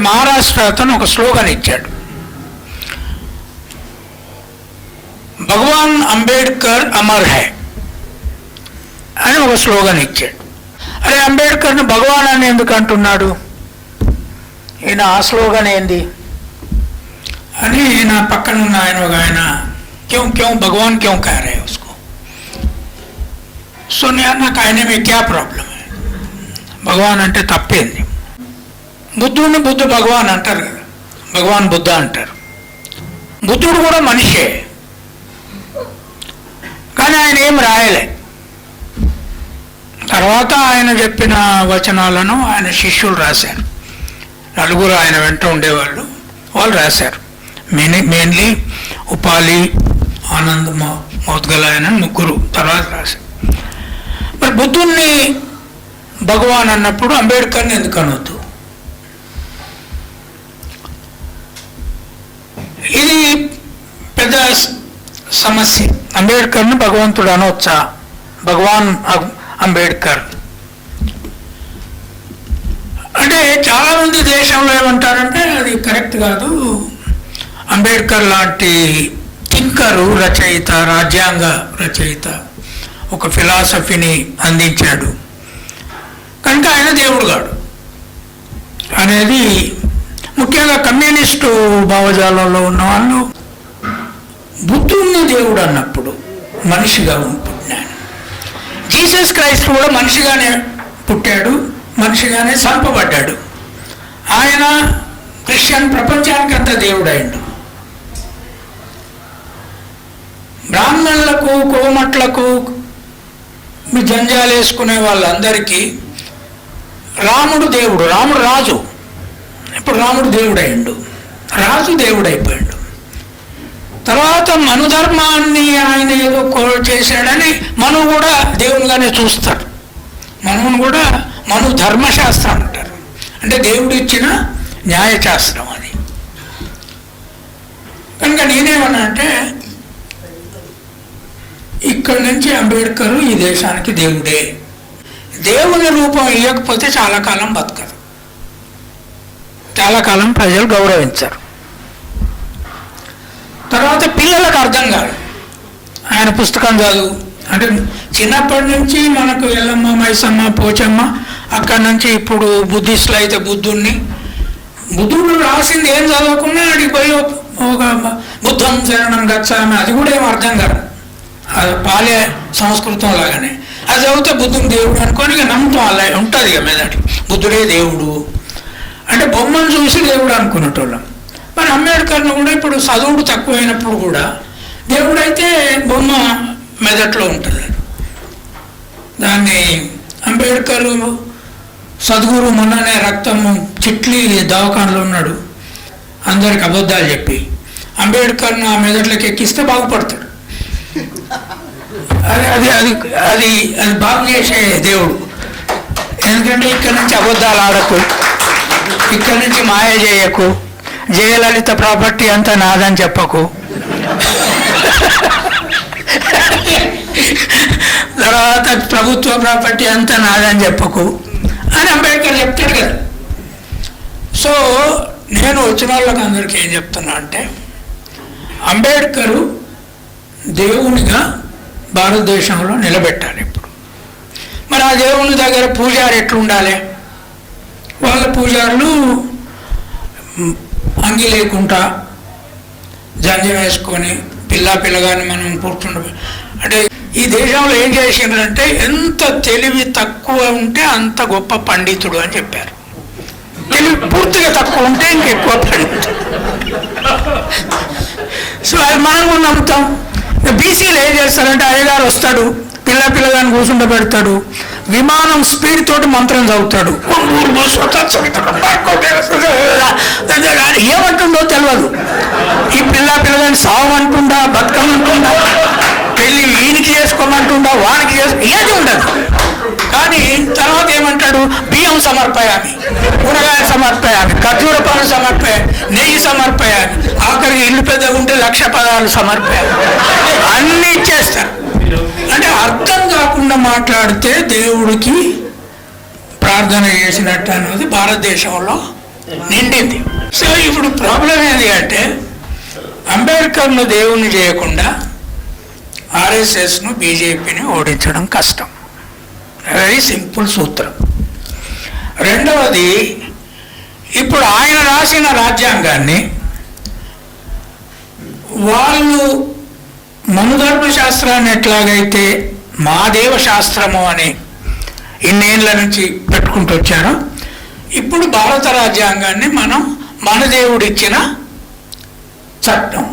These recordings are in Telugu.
మహారాష్ట్ర అతను ఒక స్లోగన్ ఇచ్చాడు, భగవాన్ అంబేద్కర్ అమర్ హై అని ఒక స్లోగన్ ఇచ్చాడు. అరే అంబేద్కర్ను భగవాన్ అని ఎందుకు అంటున్నాడు, ఈయన ఆ స్లోగన్ ఏంది అని నా పక్కన ఉన్న ఆయన క్यों क्यों भगवान क्यों कह रहे हैं उसको. సో నాకు ఆయన में क्या प्रॉब्लम है, భగవాన్ అంటే తప్పేంది. బుద్ధుడిని బుద్ధ భగవాన్ అంటారు కదా, భగవాన్ బుద్ధ అంటారు. బుద్ధుడు కూడా మనిషే, కానీ ఆయన ఏం రాయలే. తర్వాత ఆయన చెప్పిన వచనాలను ఆయన శిష్యులు రాశారు. నలుగురు ఆయన వెంట ఉండేవాళ్ళు, వాళ్ళు రాశారు. మెయిన్లీ ఉపాలి, ఆనంద్ మౌద్గల ఆయన ముగ్గురు తర్వాత రాశారు. మరి బుద్ధుణ్ణి భగవాన్ అన్నప్పుడు అంబేద్కర్ని ఎందుకు అనొద్దు? ఇది పెద్ద సమస్య. అంబేద్కర్ని భగవంతుడు అనవచ్చా, భగవాన్ అంబేద్కర్ అంటే చాలామంది దేశంలో ఏమంటారంటే అది కరెక్ట్ కాదు, అంబేద్కర్ లాంటి థింకరు, రచయిత, రాజ్యాంగ రచయిత ఒక ఫిలాసఫీని అందించాడు కనుక ఆయన దేవుడు కాడు అనేది. ముఖ్యంగా కమ్యూనిస్టు భావజాలంలో ఉన్న వాళ్ళు బుద్ధుడిని దేవుడు అన్నప్పుడు మనిషిగా పుట్టినాడు. జీసస్ క్రైస్ట్ కూడా మనిషిగానే పుట్టాడు, మనిషిగానే చంపబడ్డాడు. ఆయన క్రిస్టియన్ ప్రపంచానికి అంత దేవుడు అయిండు. బ్రాహ్మణులకు, కోమట్లకు, జంజాలు వేసుకునే వాళ్ళందరికీ రాముడు దేవుడు, రాముడు రాజు. ఇప్పుడు రాముడు దేవుడు అయిండు, రాజు దేవుడు అయిపోయాడు. తర్వాత మను ధర్మాన్ని ఆయన ఏదో చేశాడని మను కూడా దేవునిగానే చూస్తాడు. మనువును కూడా మను ధర్మశాస్త్రం అంటారు, అంటే దేవుడు ఇచ్చిన న్యాయశాస్త్రం అది. కనుక నేనేమన్నా అంటే ఇక్కడి నుంచి అంబేద్కర్ ఈ దేశానికి దేవుడే. దేవుని రూపం ఇవ్వకపోతే చాలా కాలం బతకదు, చాలా కాలం ప్రజలు గౌరవించరు. తర్వాత పిల్లలకు అర్థం కాదు. ఆయన పుస్తకం చదువు అంటే చిన్నప్పటి నుంచి మనకు ఎల్లమ్మ, మైసమ్మ, పోచమ్మ, అక్కడి నుంచి ఇప్పుడు బుద్ధిస్టులు అయితే బుద్ధుడు రాసింది ఏం చదవకుండా అడిగిపోయి ఒక బుద్ధం శరణం గచ్చామి, అది కూడా ఏం అర్థం కాదు. అది పాలే సంస్కృతం లాగానే అది చదివితే బుద్ధుని దేవుడు అనుకొని ఇక నమ్మకం అలా ఉంటుంది. ఇక మెదటి బుద్ధుడే దేవుడు అంటే బొమ్మను చూసి దేవుడు అనుకునేటోళ్ళం. మరి అంబేద్కర్ను కూడా ఇప్పుడు చదువుడు తక్కువైనప్పుడు కూడా దేవుడైతే బొమ్మ మెదట్లో ఉంటుంది. దాన్ని అంబేద్కర్ సద్గురు మొన్ననే రక్తము చిట్లి దవాఖానలో ఉన్నాడు, అందరికి అబద్ధాలు చెప్పి అంబేద్కర్ను ఆ మెదట్లోకి ఎక్కిస్తే బాగుపడతాడు. అది అది అది అది అది బాగు చేసే దేవుడు. ఎందుకంటే ఇక్కడి నుంచి అబద్ధాలు ఆడకు, ఇక్కడి నుంచి మాయ చేయకు, జయలలిత ప్రాపర్టీ అంతా నాదని చెప్పకు, తర్వాత ప్రభుత్వ ప్రాపర్టీ అంతా నాదని చెప్పకు అని అంబేద్కర్ చెప్తాడు కదా. సో నేను వచ్చిన వాళ్ళకి అందరికీ ఏం చెప్తున్నా అంటే అంబేద్కరు దేవునిగా భారతదేశంలో నిలబెట్టాలి. ఇప్పుడు మరి ఆ దేవుని దగ్గర పూజారి ఎట్లుండాలి? వాళ్ళ పూజారులు అంగి లేకుండా జంజం వేసుకొని పిల్లగాని మనం కూర్చుండ అంటే ఈ దేశంలో ఏం చేసిండ్రంటే ఎంత తెలివి తక్కువ ఉంటే అంత గొప్ప పండితుడు అని చెప్పారు. తెలివి పూర్తిగా తక్కువ ఉంటే ఇంకెక్కువ పండితుడు. సో అది మనం కూడా నమ్ముతాం. బీసీలు ఏం చేస్తారంటే అయ్యగారు వస్తాడు, పిల్లగాని కూర్చుండ పెడతాడు, విమానం స్పీడ్ తోటి మంత్రం చదువుతాడు, ఏమంటుందో తెలియదు. ఈ పిల్లగాని సావమంటుండా, బతకమంటుండా, పెళ్ళి వీనికి చేసుకోమంటుండా, వానికి ఏది ఉండదు. కానీ తర్వాత ఏమంటాడు, బియ్యం సమర్పయామి, కూరగాయలు సమర్పయామి, ఖర్జూర పనులు సమర్పయామి, నెయ్యి సమర్పయామి, ఆఖరికి ఇల్లు పెద్దగా ఉంటే 1,00,000 పదాలు సమర్పయామి, అన్నీ ఇచ్చేస్తారు. అంటే అర్థం కాకుండా మాట్లాడితే దేవుడికి ప్రార్థన చేసినట్టు అనేది భారతదేశంలో నిండింది. సో ఇప్పుడు ప్రాబ్లం ఏంటి అంటే అంబేద్కర్ను దేవుణ్ణి చేయకుండా ఆర్ఎస్ఎస్ను బీజేపీని ఓడించడం కష్టం. వెరీ సింపుల్ సూత్రం. రెండవది, ఇప్పుడు ఆయన రాసిన రాజ్యాంగాన్ని వాళ్ళు మనుధర్మ శాస్త్రాన్ని ఎట్లాగైతే మాదేవ శాస్త్రము అని ఇన్నేళ్ల నుంచి పెట్టుకుంటూ వచ్చారో, ఇప్పుడు భారత రాజ్యాంగాన్ని మనం మన దేవుడిచ్చిన చట్టం.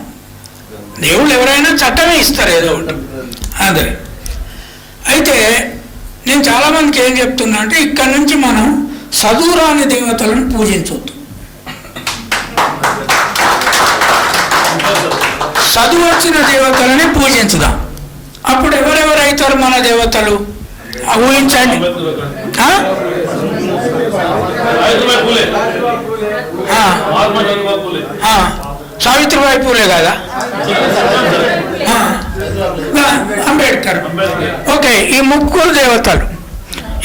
దేవుళ్ళు ఎవరైనా చట్టమే ఇస్తారు ఏదో ఒకటి, అదే. అయితే నేను చాలామందికి ఏం చెప్తున్నా అంటే ఇక్కడి నుంచి మనం చదువురాని దేవతలను పూజించవద్దు, చదువు వచ్చిన దేవతలని పూజించుదాం. అప్పుడు ఎవరెవరైతారు మన దేవతలు ఊహించండి. సావిత్రిబాయి పూలే కదా, అంబేద్కర్. ఓకే, ఈ ముగ్గురు దేవతలు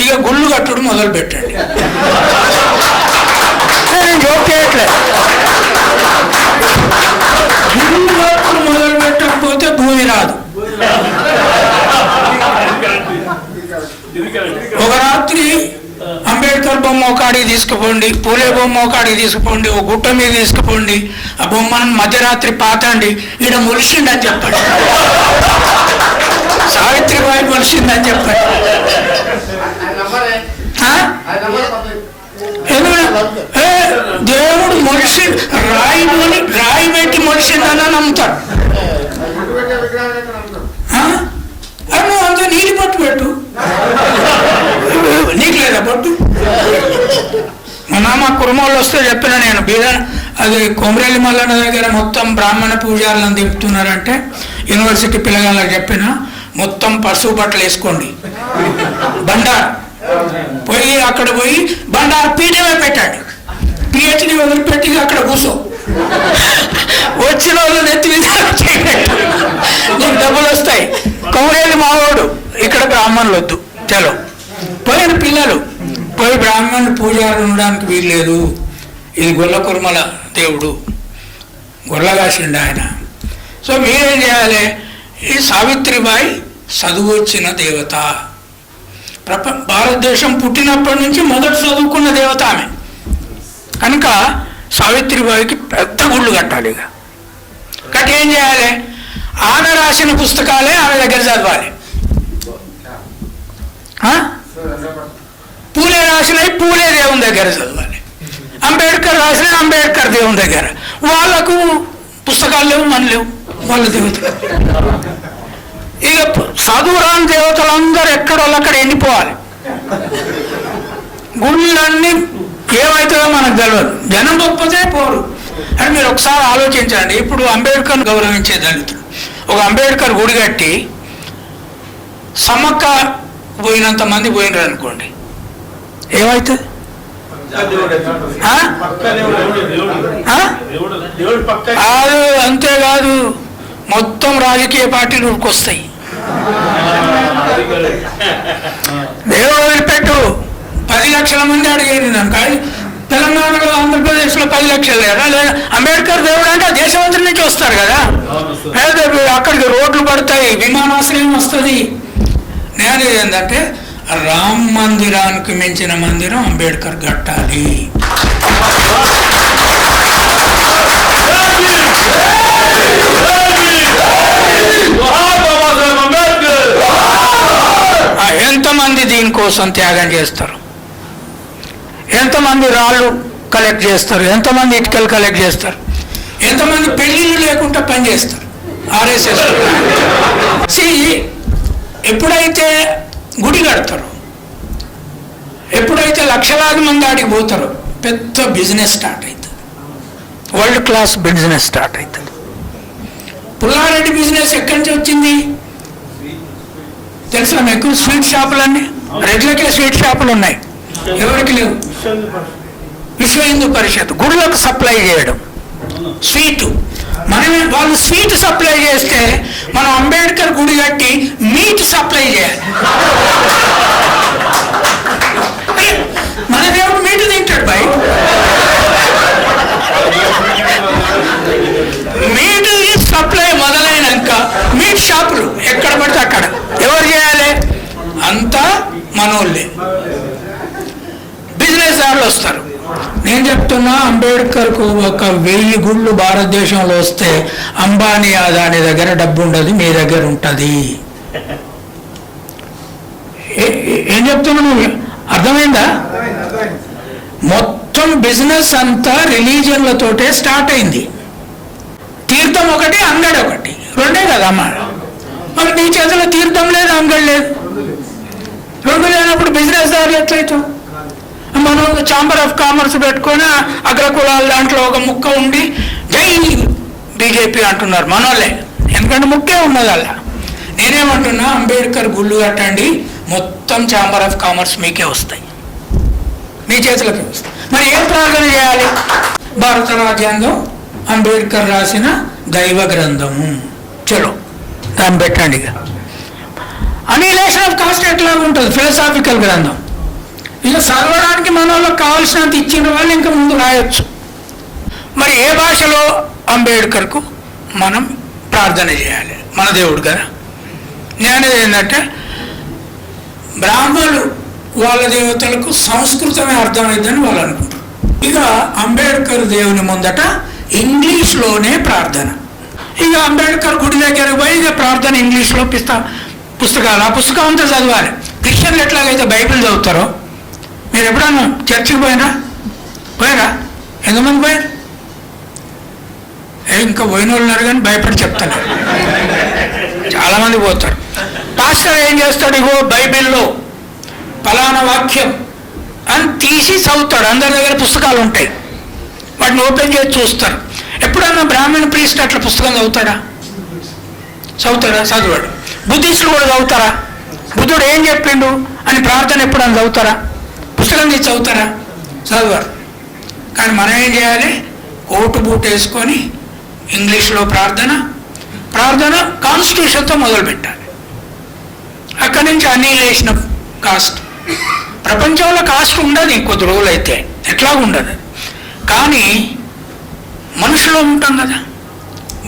ఇక గుళ్ళు కట్టుడు మొదలు పెట్టండి. నేను జోక్ చేయట్లేదు. గుళ్ళు కట్టుడు మొదలు పెట్టకపోతే భూమి రాదు. ఒక రాత్రి అంబేద్కర్ బొమ్మ ఒక కాడికి తీసుకుపోండి, పూలే బొమ్మ ఒక కాడికి తీసుకుపోండి, ఒక గుట్ట మీద తీసుకుపోండి, ఆ బొమ్మను మధ్యరాత్రి పాతండి, ఈడ మొలిసిండని చెప్పండి, సావిత్రిబాయి మొలిసిందని చెప్పండి. దేవుడు మొలిసి రాయి పెట్టి మొలిసిందని నమ్ముతాడు. నువ్వు అంతా నీటి పట్టు పెట్టు, నీకు లేదా పట్టు. మా కుర్మోళ్ళు వస్తే చెప్పిన నేను అది కొమరేలి మల్లన్న దగ్గర మొత్తం బ్రాహ్మణ పూజారులను దింపుతున్నారంటే యూనివర్సిటీ పిల్లగాళ్ళకి చెప్పిన మొత్తం పసుపు బట్టలు వేసుకోండి, బండారు పోయి అక్కడ పోయి బండారు పీఠమే పెట్టాడు, పిహెచ్డి వదిలిపెట్టి అక్కడ కూర్చో, వచ్చిన వాళ్ళు నెత్తి నీకు డబ్బులు వస్తాయి. కొమరేలి మావాడు, ఇక్కడ బ్రాహ్మణులు వద్దు, చలో. పోయిన పిల్లలు పోయి బ్రాహ్మణులు పూజారు ఉండడానికి వీల్లేదు, ఇది గొల్ల కుర్మల దేవుడు, గొల్లగాసిండు ఆయన. సో మీరేం చేయాలి, ఈ సావిత్రిబాయి చదువు వచ్చిన దేవత, భారతదేశం పుట్టినప్పటి నుంచి మొదట చదువుకున్న దేవత ఆమె కనుక సావిత్రిబాయికి పెద్ద గుళ్ళు కట్టాలి. ఇక కట్టి ఏం చేయాలి, ఆమె రాసిన పుస్తకాలే ఆమె దగ్గర చదవాలి. పూలే రాసినవి పూలే దేవుని దగ్గర చదవాలి, అంబేద్కర్ రాసిన అంబేద్కర్ దేవుని దగ్గర. వాళ్ళకు పుస్తకాలు లేవు, మన లేవు, వాళ్ళ దేవతలు. ఇక చదువురాని దేవతలందరూ ఎక్కడోళ్ళు అక్కడ ఎండిపోవాలి. గుళ్ళన్నీ ఏమవుతుందో మనకు తెలియదు, జనం గొప్పతే పోరు. అని మీరు ఒకసారి ఆలోచించండి. ఇప్పుడు అంబేద్కర్ను గౌరవించే దళితులు ఒక అంబేద్కర్ గుడి కట్టి సమ్మక్క పోయినంత మంది పోయినారు అనుకోండి, ఏమవుతుంది? కాదు, అంతేకాదు, మొత్తం రాజకీయ పార్టీలు ఊరుకొస్తాయి. దేవుడు వదిలిపెట్టు, 10 లక్షల మంది అడిగేది కానీ తెలంగాణలో ఆంధ్రప్రదేశ్లో 10 లక్షలు లేదా? లేదా అంబేద్కర్ దేవుడు అంటే దేశమంతటి నుంచి వస్తారు కదా, అక్కడికి రోడ్లు పడతాయి, విమానాశ్రయం వస్తుంది. నేను ఏంటంటే రామ్ మందిరానికి మించిన మందిరం అంబేద్కర్ కట్టాలి. ఎంతమంది దీనికోసం త్యాగం చేస్తారు, ఎంతమంది రాళ్ళు కలెక్ట్ చేస్తారు, ఎంతమంది ఇటుకలు కలెక్ట్ చేస్తారు, ఎంతమంది పెళ్ళిళ్ళు లేకుండా పనిచేస్తారు ఆర్ఎస్ఎస్. ఎప్పుడైతే గుడి కడతారో, ఎప్పుడైతే లక్షలాది మంది ఆడికి పోతారో, పెద్ద బిజినెస్ స్టార్ట్ అవుతుంది, వరల్డ్ క్లాస్ బిజినెస్ స్టార్ట్ అవుతుంది. పుల్లారెడ్డి బిజినెస్ ఎక్కడి నుంచి వచ్చింది తెలుసా మీకు? స్వీట్ షాపులన్నీ, రెడ్లకే స్వీట్ షాపులు ఉన్నాయి, ఎవరికి లేవు. విశ్వ హిందూ పరిషత్ గుడులకు సప్లై చేయడం స్వీటు. మనం వాళ్ళు స్వీట్ సప్లై చేస్తే మనం అంబేద్కర్ గుడి కట్టి మీట్ సప్లై చేయాలి. మన దేవుడు మీట్ తింటాడు బాయ్. అంబేద్కర్కు 1000 గుళ్ళు భారతదేశంలో వస్తే అంబానీ అదాని దగ్గర డబ్బు ఉండదు, మీ దగ్గర ఉంటుంది. ఏం చెప్తున్నావు నువ్వు? అర్థమైందా? మొత్తం బిజినెస్ అంతా రిలీజియన్లతోటే స్టార్ట్ అయింది. తీర్థం ఒకటి, అంగడి ఒకటి, రెండే కదా అమ్మా. మరి నీ చేతిలో తీర్థం లేదు, అంగడి లేదు. రెండు లేనప్పుడు బిజినెస్ దారి ఎట్లయితావు? మనం ఛాంబర్ ఆఫ్ కామర్స్ పెట్టుకొని అగ్రకులాల దాంట్లో ఒక ముక్క ఉండి జై బీజేపీ అంటున్నారు మనోళ్ళే, ఎందుకంటే ముక్కే ఉన్నది అలా. నేనేమంటున్నా, అంబేద్కర్ గుళ్ళు కట్టండి, మొత్తం ఛాంబర్ ఆఫ్ కామర్స్ మీకే వస్తాయి, మీ చేతులకే వస్తాయి. మరి ఏం ప్రార్థన చేయాలి? భారత రాజ్యాంగం అంబేద్కర్ రాసిన దైవ గ్రంథము, చలో దాన్ని పెట్టండి. ఇక అనిలేషన్ ఆఫ్ కాస్ట్ ఎట్లా ఉంటుంది? ఫిలసాఫికల్ గ్రంథం. ఇక చదవడానికి మన వాళ్ళకి కావాల్సినంత ఇచ్చిన వాళ్ళు ఇంకా ముందు రాయొచ్చు. మరి ఏ భాషలో అంబేద్కర్కు మనం ప్రార్థన చేయాలి? మన దేవుడు కదా. నేను అనేది ఏంటంటే, బ్రాహ్మణులు వాళ్ళ దేవతలకు సంస్కృతమే అర్థమైందని వాళ్ళు అనుకుంటారు. ఇక అంబేద్కర్ దేవుని ముందట ఇంగ్లీష్లోనే ప్రార్థన. ఇక అంబేద్కర్ గుడి దగ్గరకు పోయి ఇక ప్రార్థన ఇంగ్లీష్లో పుస్తకాలు, ఆ పుస్తకం అంతా చదవాలి. క్రిస్టియన్లు ఎట్లాగైతే బైబిల్ చదువుతారో, మీరు ఎప్పుడన్నా చర్చికి పోయినా ఎంతమంది పోయారు? ఇంకా పోయిన వాళ్ళు ఉన్నారు కానీ భయపడి చెప్తాను. చాలామంది పోతారు. పాస్టర్ ఏం చేస్తాడు? ఇగో బైబిల్లో ఫలానా వాక్యం అని తీసి చదువుతాడు. అందరి దగ్గర పుస్తకాలు ఉంటాయి, వాటిని ఓపెన్ చేసి చూస్తారు. ఎప్పుడన్నా బ్రాహ్మణ ప్రీస్ట్ అట్లా పుస్తకం చదువుతాడా? చదవాడు. బుద్ధిస్టులు కూడా చదువుతారా? బుద్ధుడు ఏం చెప్పిండు అని ప్రార్థన ఎప్పుడన్నా చదువుతారా? పుస్తకం తీసి చదువుతారా? చదవరు. కానీ మనం ఏం చేయాలి? కోటు బూట్ వేసుకొని ఇంగ్లీష్లో ప్రార్థన కాన్స్టిట్యూషన్తో మొదలు పెట్టాలి. అక్కడి నుంచి అనిలేషన్ ఆఫ్ కాస్ట్. ప్రపంచంలో కాస్ట్ ఉండదు ఇంకొద్ది రోజులైతే, ఎట్లా ఉండదు. కానీ మనుషులో ఉంటాం కదా,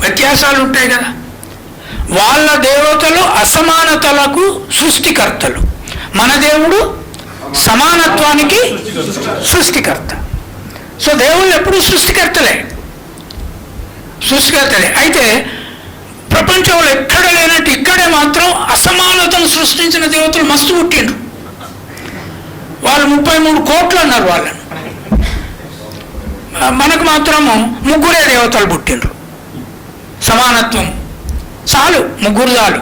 వ్యత్యాసాలు ఉంటాయి కదా. వాళ్ళ దేవతలు అసమానతలకు సృష్టికర్తలు, మన దేవుడు సమానత్వానికి సృష్టికర్త. సో దేవుళ్ళు ఎప్పుడు సృష్టికర్తలే. అయితే ప్రపంచంలో ఎక్కడ లేనట్టు ఇక్కడే మాత్రం అసమానతను సృష్టించిన దేవతలు మస్తు పుట్టిండ్రు. వాళ్ళు 33 కోట్లు అన్నారు వాళ్ళని. మనకు మాత్రము 3 దేవతలు పుట్టిండ్రు. సమానత్వం చాలు, 3 చాలు.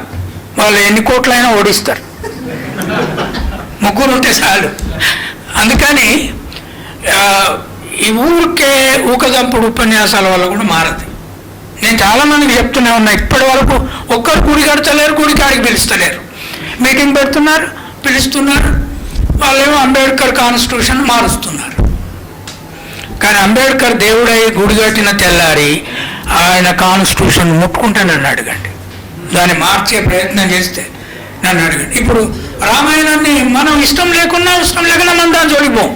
వాళ్ళు ఎన్ని కోట్లైనా ఓడిస్తారు, 3 ఉంటే చాలు. అందుకని ఈ ఊకదంపుడు ఉపన్యాసాల వల్ల కూడా మారదు. నేను చాలామందికి చెప్తూనే ఉన్నా, ఇప్పటి వరకు ఒక్కరు గుడి కడతలేరు, గుడి కాడికి పిలుస్తలేరు. మీటింగ్ పెడుతున్నారు, పిలుస్తున్నారు, వాళ్ళేమో అంబేద్కర్ కాన్స్టిట్యూషన్ మారుస్తున్నారు. కానీ అంబేద్కర్ దేవుడై గుడి కట్టిన తెల్లారి ఆయన కాన్స్టిట్యూషన్ ముట్టుకుంటే నన్ను అడగండి, దాన్ని మార్చే ప్రయత్నం చేస్తే నన్ను అడగండి. ఇప్పుడు రామాయణాన్ని మనం ఇష్టం లేకున్నా మనం దాన్ని జోలిపోం,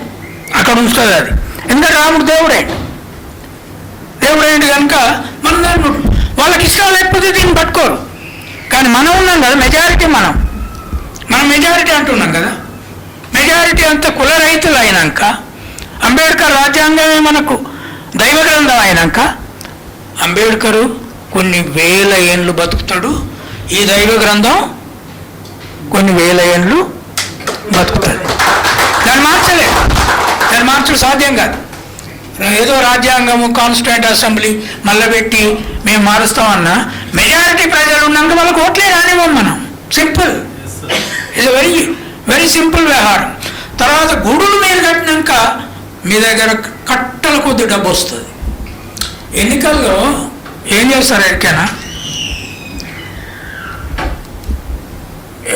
అక్కడ ఉంచుతుంది అది. ఎందుకంటే రాముడు దేవుడేంటి కనుక మనం దాన్ని వాళ్ళకి ఇష్టం లేకపోతే దీన్ని పట్టుకోరు. కానీ మనం ఉన్నాం కదా, మనం మెజారిటీ అంటున్నాం కదా. మెజారిటీ అంతా కుల రైతులు అయినాక, అంబేద్కర్ రాజ్యాంగమే మనకు దైవ గ్రంథం అయినాక, అంబేద్కరు కొన్ని 1000 ఏళ్ళు బతుకుతాడు, ఈ దైవ గ్రంథం కొన్ని 1000 ఏళ్ళు బతుకుతుంది. దాన్ని మార్చడం సాధ్యం కాదు. ఏదో రాజ్యాంగము, కాన్స్టిట్యూంట్ అసెంబ్లీ మళ్ళీ పెట్టి మేము మారుస్తామన్నా, మెజారిటీ ప్రజలు ఉన్నాక వాళ్ళకి ఓట్లే రానివ్వం మనం. సింపుల్, ఇది వెరీ వెరీ సింపుల్ వ్యవహారం. తర్వాత గుడులు మీరు కట్టినాక మీ దగ్గర కట్టల కొద్ది డబ్బు వస్తుంది. ఎన్నికల్లో ఏం చేస్తారు? ఎక్కడైనా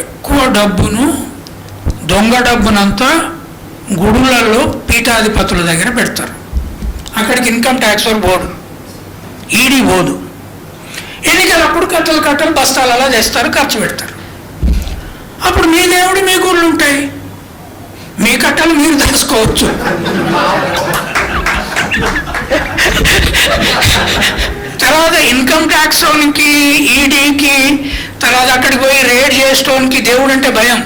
ఎక్కువ డబ్బును, దొంగ డబ్బునంతా గుడులలో పీఠాధిపతుల దగ్గర పెడతారు. అక్కడికి ఇన్కమ్ ట్యాక్స్ వాళ్ళు పోడు, ఈడీ పోదు. ఎన్నికలప్పుడు కట్టలు బస్తాలు అలా చేస్తారు, ఖర్చు పెడతారు. అప్పుడు మీ దేవుడు మీ గుళ్ళు ఉంటాయి, మీ కట్టలు మీరు తెలుసుకోవచ్చు. తర్వాత ఇన్కమ్ ట్యాక్స్ వానికి, ఈడీకి, తర్వాత అక్కడికి పోయి రేడ్ చేసుకోవడానికి దేవుడు అంటే భయం.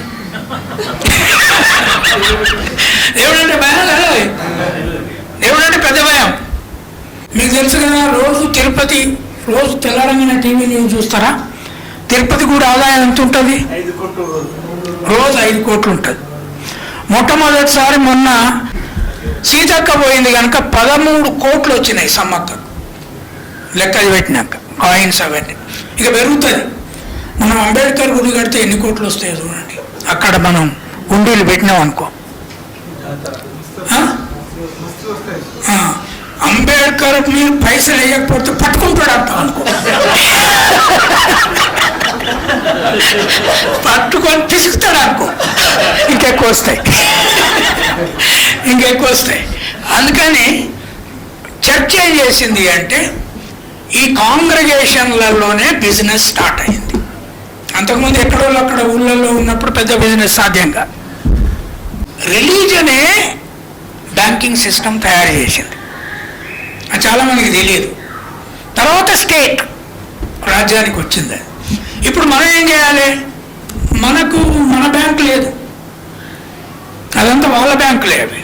దేవుడు అంటే భయం కదా, దేవుడు అంటే పెద్ద భయం. మీకు తెలుసు కదా, రోజు తిరుపతి రోజు తెల్లారంగా టీవీ న్యూస్ చూస్తారా? తిరుపతి కూడా ఆదాయం ఎంత ఉంటుంది? రోజు 5 కోట్లు ఉంటుంది. మొట్టమొదటిసారి మొన్న సీతక్క పోయింది కనుక 13 కోట్లు వచ్చినాయి సమ్మక్క లెక్కలు పెట్టినాక, కాయిన్స్ అవన్నీ. ఇక పెరుగుతుంది. మనం అంబేద్కర్ గుడి కడితే ఎన్ని కోట్లు వస్తాయో చూడండి. అక్కడ మనం గుండీలు పెట్టినాం అనుకో, అంబేద్కర్ మీరు పైసలు వేయకపోతే పట్టుకుంటాడు అంటాం అనుకో, పట్టుకొని పిసుకుతాడు అనుకో, ఇంకెక్కువ వస్తాయి. అందుకని చర్చ ఏం చేసింది అంటే, ఈ కాంగ్రిగేషన్లలోనే బిజినెస్ స్టార్ట్ అయింది. అంతకుముందు ఎక్కడో అక్కడ ఊళ్ళల్లో ఉన్నప్పుడు పెద్ద బిజినెస్ సాధ్యంగా, రిలీజనే బ్యాంకింగ్ సిస్టమ్ తయారు చేసింది. అది చాలామందికి తెలియదు. తర్వాత స్టేట్ రాజ్యానికి వచ్చింది. ఇప్పుడు మనం ఏం చేయాలి? మనకు మన బ్యాంకు లేదు, అదంతా వాళ్ళ బ్యాంకులే. అవి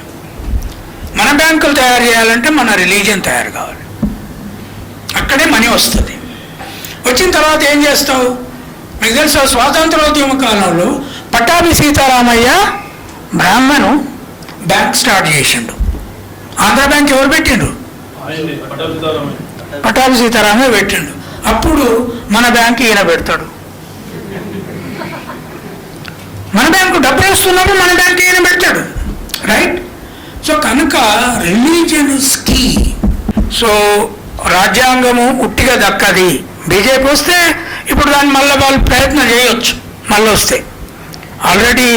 మన బ్యాంకులు తయారు చేయాలంటే మన రిలీజియన్ తయారు కావాలి. అక్కడే మనీ వస్తుంది. వచ్చిన తర్వాత ఏం చేస్తావు? మీకు తెలుసా, స్వాతంత్రోద్యమ కాలంలో పట్టాభి సీతారామయ్య బ్రాహ్మణు బ్యాంక్ స్టార్ట్ చేసిండు. ఆంధ్ర బ్యాంక్ ఎవరు పెట్టిండు? పట్టాభి సీతారామయ్య పెట్టిండు. అప్పుడు మన బ్యాంక్ ఈయన పెడతాడు. మన బ్యాంకు డబ్బులు వస్తున్నప్పుడు మన బ్యాంక్ ఈయన పెడతాడు, రైట్? సో కనుక రిలీజియన్ ఇస్ కీ. సో రాజ్యాంగము ఉట్టిగా దక్కది. బీజేపీ వస్తే ఇప్పుడు దాన్ని మళ్ళీ వాళ్ళు ప్రయత్నం చేయొచ్చు, మళ్ళీ వస్తే. ఆల్రెడీ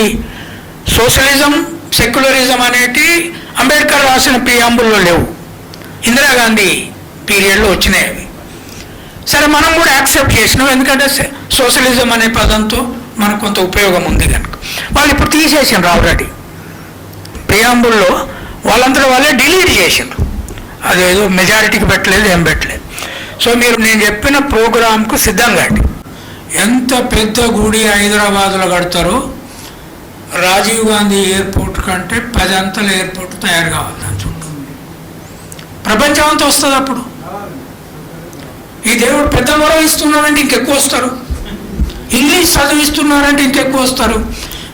సోషలిజం, సెక్యులరిజం అనేటి అంబేద్కర్ రాసిన ప్రియాంబుల్లో లేవు, ఇందిరాగాంధీ పీరియడ్లో వచ్చినాయి అవి. సరే, మనం కూడా యాక్సెప్ట్ చేసినాం, ఎందుకంటే సోషలిజం అనే పదంతో మనకు కొంత ఉపయోగం ఉంది కనుక. వాళ్ళు ఇప్పుడు తీసేసిండ్రు ఆల్రెడీ ప్రియాంబుల్లో, వాళ్ళంతా వాళ్ళే డిలీట్ చేసిండ్రు. అదేదో మెజారిటీకి పెట్టలేదు, ఏం పెట్టలేదు. సో మీరు నేను చెప్పిన ప్రోగ్రాంకు సిద్ధంగా అండి. ఎంత పెద్ద గుడి హైదరాబాద్లో కడతారో, రాజీవ్ గాంధీ ఎయిర్పోర్ట్ కంటే 10 అంతల ఎయిర్పోర్ట్ తయారు కావాలి దాని చుట్టూ. ప్రపంచం అంతా వస్తుంది అప్పుడు. ఈ దేవుడు పెద్ద వరం ఇస్తున్నారంటే ఇంకెక్కువ వస్తారు. ఇంగ్లీష్ చదివిస్తున్నారంటే ఇంకెక్కువ వస్తారు.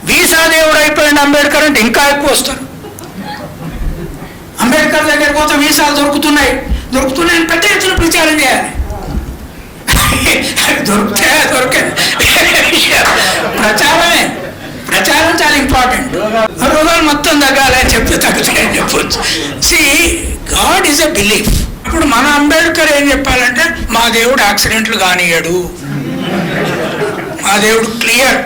వీసా దేవుడు అయిపోయిన అంబేద్కర్ అంటే ఇంకా ఎక్కువ వస్తారు. అంబేద్కర్ దగ్గర పోతే వీసాలు దొరుకుతున్నాయని పెద్ద ఎత్తున ప్రచారం చేయాలి. దొరికే ప్రచారం చాలా ఇంపార్టెంట్. రోగాలు మొత్తం తగ్గాలని చెప్తే తగ్గుతాయని చెప్పొచ్చు. God is a belief. ఇప్పుడు మన అంబేద్కర్ ఏం చెప్పాలంటే, మా దేవుడు యాక్సిడెంట్లు కానియడు, మా దేవుడు క్లియర్,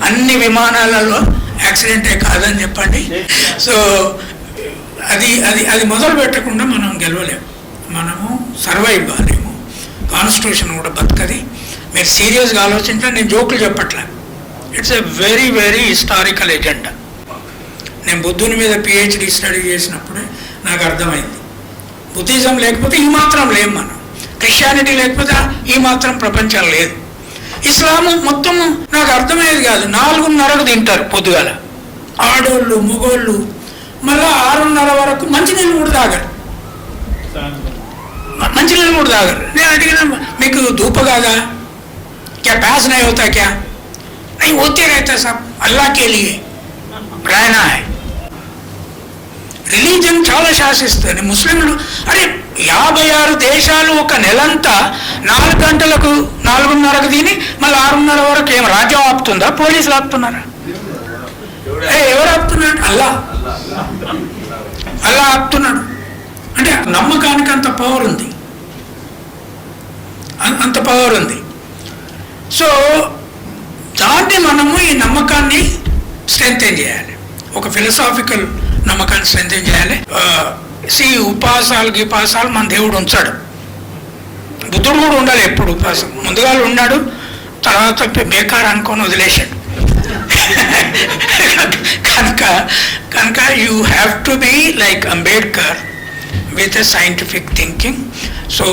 అన్ని విమానాలలో యాక్సిడెంటే కాదని చెప్పండి. సో అది మొదలు పెట్టకుండా మనం గెలవలేము, మనము సర్వైవ్ కాలేము. కాన్స్టిట్యూషన్ కూడా బతకది. మీరు సీరియస్గా ఆలోచించా, నేను జోకులు చెప్పట్లే. It's a very very historical agenda. నేను బుద్ధుని మీద పిహెచ్డి స్టడీ చేసినప్పుడే నాకు అర్థమైంది, బుద్ధిజం లేకపోతే ఈ మాత్రం లేము మనం, క్రిస్టియానిటీ లేకపోతే ఈ మాత్రం ప్రపంచం లేదు. ఇస్లాము మొత్తం నాకు అర్థమయ్యేది కాదు. 4:30కు తింటారు పొద్దుగాల, ఆడోళ్ళు మగోళ్ళు. మళ్ళీ 6:30 వరకు మంచినీళ్ళు కూడా తాగరు. నేను అడిగిన, మీకు ధూప కాదా? क्या प्यास नहीं होता? क्या नहीं होते रहता सब, अल्लाह के लिए रहना है. రిలీజన్ చాలా శాసిస్తుంది. ముస్లింలు అరే 56 దేశాలు ఒక నెలంతా 4 గంటలకు 4:30కు తిని మళ్ళీ 6:30 వరకు ఏం రాజ్యం ఆపుతుందా? పోలీసులు ఆపుతున్నారా? ఎవరు ఆపుతున్నాడు? అల్లా ఆపుతున్నాడు. అంటే నమ్మకానికి అంత పవర్ ఉంది. సో దాన్ని మనము ఈ నమ్మకాన్ని స్ట్రెంథెన్ చేయాలి, ఒక ఫిలసాఫికల్ నమ్మకాన్ని స్ట్రెంథెన్ చేయాలి. ఉపాసాలు మన దేవుడు ఉంచాడు. బుద్ధుడు కూడా ఉండాలి ఎప్పుడు ఉపాసం. ముందుగా ఉన్నాడు, తర్వాత బేకార్ అనుకొని వదిలేశాడు. కనుక you have to be like Ambedkar with a scientific thinking. So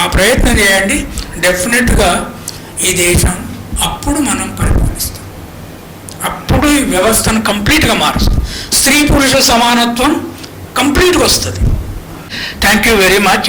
ఆ ప్రయత్నం చేయండి. డెఫినెట్గా ఈ దేశం అప్పుడు మనం పరిపాలిస్తాం, అప్పుడు ఈ వ్యవస్థను కంప్లీట్గా మారుస్తాం. స్త్రీ పురుష సమానత్వం కంప్లీట్గా వస్తుంది. Thank you very much.